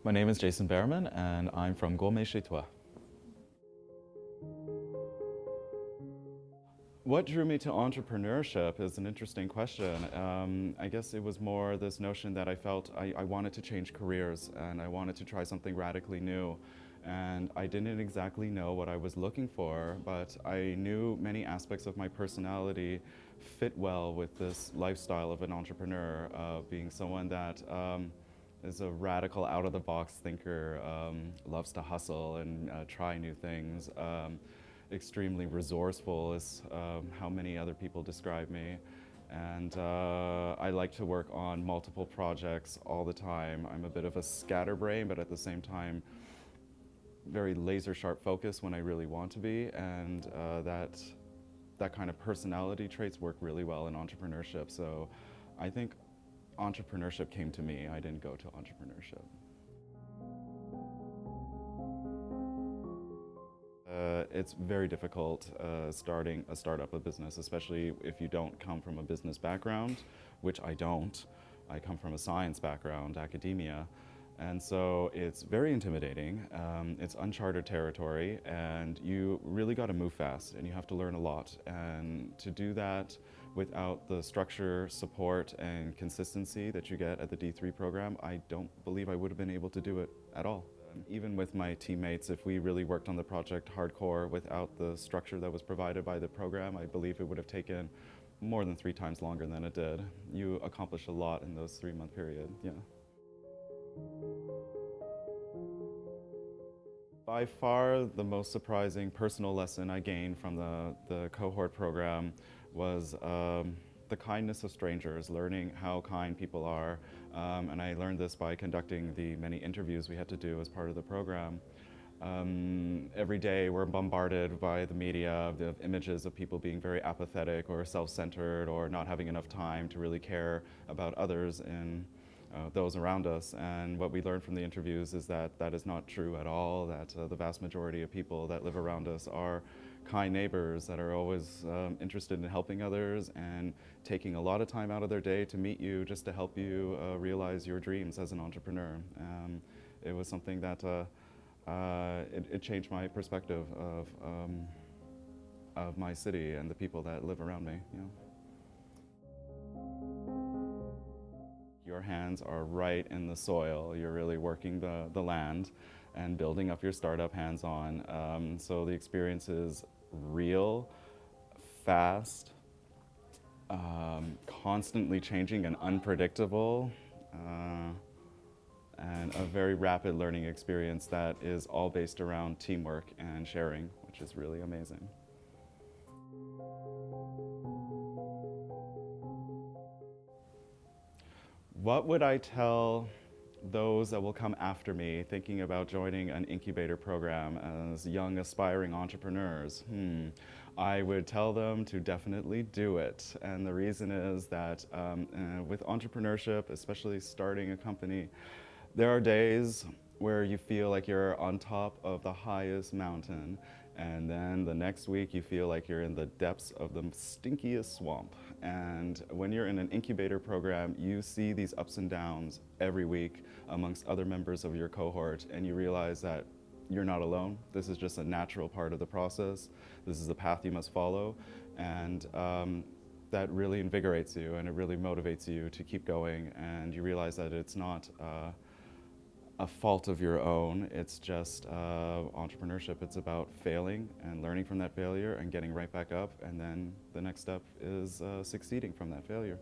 My name is Jason Behrmann, and I'm from Gourmet Chez Toi. What drew me to entrepreneurship is an interesting question. I guess it was more this notion that I felt I wanted to change careers and I wanted to try something radically new. And I didn't exactly know what I was looking for, but I knew many aspects of my personality fit well with this lifestyle of an entrepreneur, being someone that is a radical, out-of-the-box thinker, loves to hustle and try new things. Extremely resourceful is how many other people describe me. And I like to work on multiple projects all the time. I'm a bit of a scatterbrain, but at the same time, very laser sharp focus when I really want to be. And that kind of personality traits work really well in entrepreneurship. So I think entrepreneurship came to me. I didn't go to entrepreneurship. It's very difficult starting a startup, a business, especially if you don't come from a business background, which I don't. I come from a science background, academia, and so it's very intimidating. It's uncharted territory, and you really got to move fast, and you have to learn a lot. And to do that without the structure, support, and consistency that you get at the D3 program, I don't believe I would have been able to do it at all. Even with my teammates, if we really worked on the project hardcore without the structure that was provided by the program, I believe it would have taken more than 3 times longer than it did. You accomplish a lot in those 3-month period, yeah. By far the most surprising personal lesson I gained from the cohort program was the kindness of strangers, learning how kind people are. And I learned this by conducting the many interviews we had to do as part of the program. Every day we're bombarded by the media of images of people being very apathetic or self-centered or not having enough time to really care about others and those around us. And what we learned from the interviews is that that is not true at all, that the vast majority of people that live around us are kind neighbors that are always interested in helping others and taking a lot of time out of their day to meet you just to help you realize your dreams as an entrepreneur. It was something that it changed my perspective of my city and the people that live around me. You know. Your hands are right in the soil. You're really working the land and building up your startup hands-on. So the experience is real, fast, constantly changing and unpredictable, and a very rapid learning experience that is all based around teamwork and sharing, which is really amazing. What would I tell those that will come after me thinking about joining an incubator program as young aspiring entrepreneurs? I would tell them to definitely do it. And the reason is that with entrepreneurship, especially starting a company, there are days where you feel like you're on top of the highest mountain, and then the next week you feel like you're in the depths of the stinkiest swamp. And when you're in an incubator program, you see these ups and downs every week amongst other members of your cohort, and you realize that you're not alone. This is just a natural part of the process. This is the path you must follow, and that really invigorates you and it really motivates you to keep going, and you realize that it's not a fault of your own. It's just entrepreneurship. It's about failing and learning from that failure and getting right back up, and then the next step is succeeding from that failure.